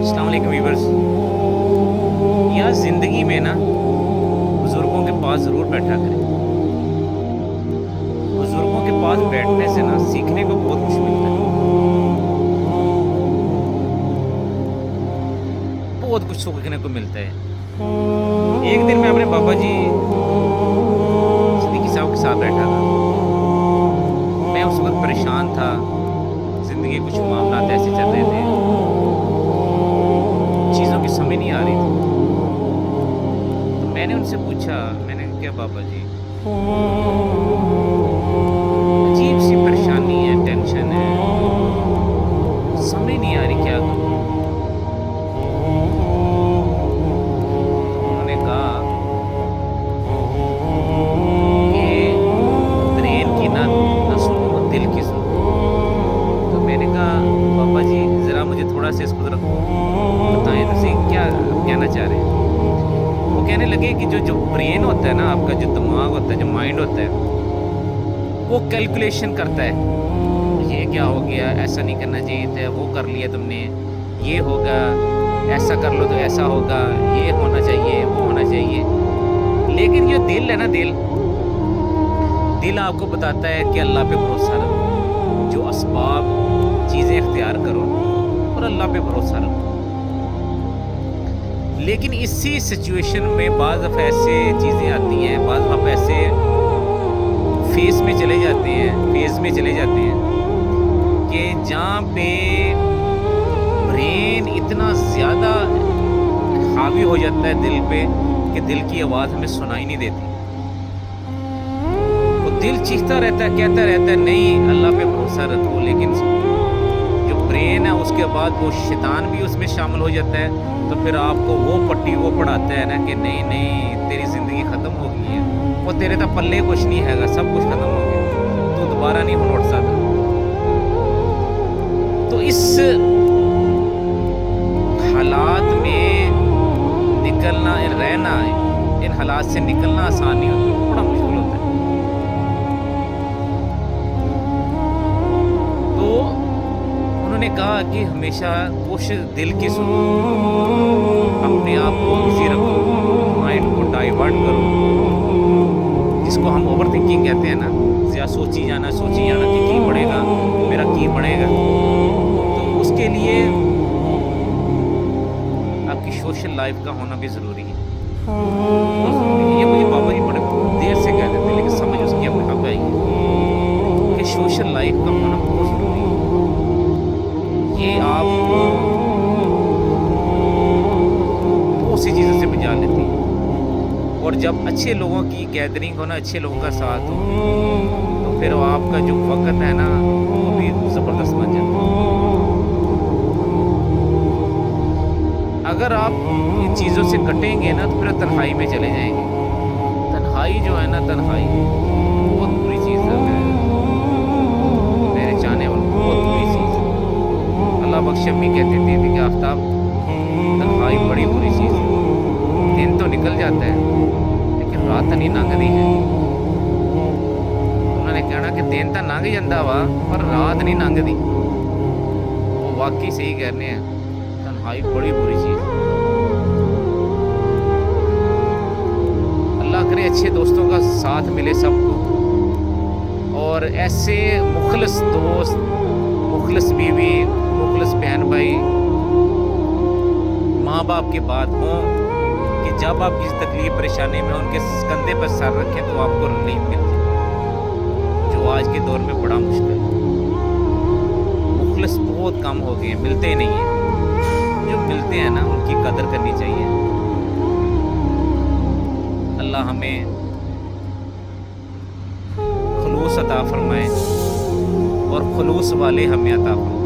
अस्सलाम वालेकुम व्यूअर्स। यार ज़िंदगी में ना बुज़ुर्गों के पास ज़रूर बैठा करें। बुज़ुर्गों के पास बैठने से ना सीखने को बहुत कुछ मिलता है। बहुत कुछ सीखने को मिलता है। एक दिन मैं अपने बाबा जी सिद्दीकी साहब के साथ बैठा था। मैं उस वक़्त परेशान था। ज़िंदगी के कुछ मामलात ऐसे चल रहे थे, चीज़ों की समझ नहीं आ रही थी। तो मैंने उनसे पूछा, मैंने कहा, क्या बाबा जी, अजीब-सी परेशानी है, टेंशन है, समझ नहीं आ रही क्या करूँ? उन्होंने कहा कि ब्रेन की ना सुनो, दिल की सुनो। तो मैंने कहा, बाबा जी ज़रा मुझे थोड़ा-सा इसको ज़रा बताएँ तो सही, क्या कहना चाह रहे हैं? वो कहने लगे कि जो ब्रेन होता है ना, आपका जो दिमाग होता है, जो माइंड होता है, वो कैलकुलेशन करता है। ये क्या हो गया, ऐसा नहीं करना चाहिए था, वो कर लिया तुमने, ये होगा, ऐसा कर लो तो ऐसा होगा, ये होना चाहिए, वो होना चाहिए। लेकिन जो दिल है ना, दिल आपको बताता है कि अल्लाह पे भरोसा रखो, जो असबाब चीज़ें इख्तियार करो और अल्लाह पे भरोसा रखो। लेकिन इसी सिचुएशन में बाज़ दफ़ा ऐसे चीज़ें आती हैं, बाज़ दफ़ा ऐसे फेज़ में चले जाते हैं कि जहाँ पे ब्रेन इतना ज़्यादा हावी हो जाता है दिल पे कि दिल की आवाज़ हमें सुनाई नहीं देती। वो दिल चीखता रहता है, कहता रहता है नहीं अल्लाह पे भरोसा रखो, लेकिन जो ब्रेन है उसके बाद वो शैतान भी उसमें शामिल हो जाता है। तो फिर आपको वो पट्टी वो पढ़ाता है ना कि नहीं नहीं तेरी ज़िंदगी ख़त्म हो गई है, वो तेरे तो पल्ले कुछ नहीं हैगा, सब कुछ ख़त्म हो गया, तू दोबारा नहीं लौट सकता। तो इस हालात में निकलना, रहना, इन हालात से निकलना आसान नहीं होता, बड़ा मुश्किल होता है। तो उन्होंने कहा कि हमेशा कोशिश दिल की सुनो, अपने आप को बिजी रखो, माइंड को डाइवर्ट करो, जिसको हम ओवर थिंकिंग कहते हैं ना, ज़्यादा सोची जाना कि बढ़ेगा, मेरा की बढ़ेगा। तो उसके लिए आपकी सोशल लाइफ का होना भी ज़रूरी है, बहुत ज़रूरी है। ये मुझे बाबा जी बड़े देर से कहते थे, लेकिन समझ उसकी अब आई कि सोशल लाइफ का होना बहुत ज़रूरी है। ये आपको बहुत सी चीज़ों से बचा लेती है। और जब अच्छे लोगों की गैदरिंग हो ना, अच्छे लोगों का साथ हो, तो फिर आपका जो वक़्त है ना, वो भी ज़बरदस्त बन जाता है। अगर आप इन चीज़ों से कटेंगे ना, तो फिर तन्हाई में चले जाएंगे। तन्हाई जो है ना, तन्हाई बहुत बुरी चीज़ है, मेरे चाहने वालों, बहुत बुरी चीज़ है। अल्लाह बख्श अम्मी कहती थी कि आफ्ताब, तन्हाई बड़ी बुरी चीज़ है। दिन तो निकल जाता है लेकिन रात नहीं लंघदी है। उन्होंने कहना कि दिन तो लंघ जाता वा पर रात नहीं लंघदी। वो वाकई सही कहने हैं, तन्हाई बड़ी बुरी चीज़ है। अल्लाह करे अच्छे दोस्तों का साथ मिले सबको, और ऐसे मुखलिस दोस्त, मुखलिस बीवी, मुखलिस बहन भाई, माँ बाप के बाद हों कि जब आप किसी तकलीफ परेशानी में उनके कंधे पर सर रखें तो आपको रिलीफ मिलती है, जो आज के दौर में बड़ा मुश्किल है। मुखलिस बहुत कम हो गए हैं, मिलते ही नहीं हैं। जो मिलते हैं ना, उनकी कदर करनी चाहिए। अल्लाह हमें खुलूस अता फरमाए और खुलूस वाले हमें अता फरमाए।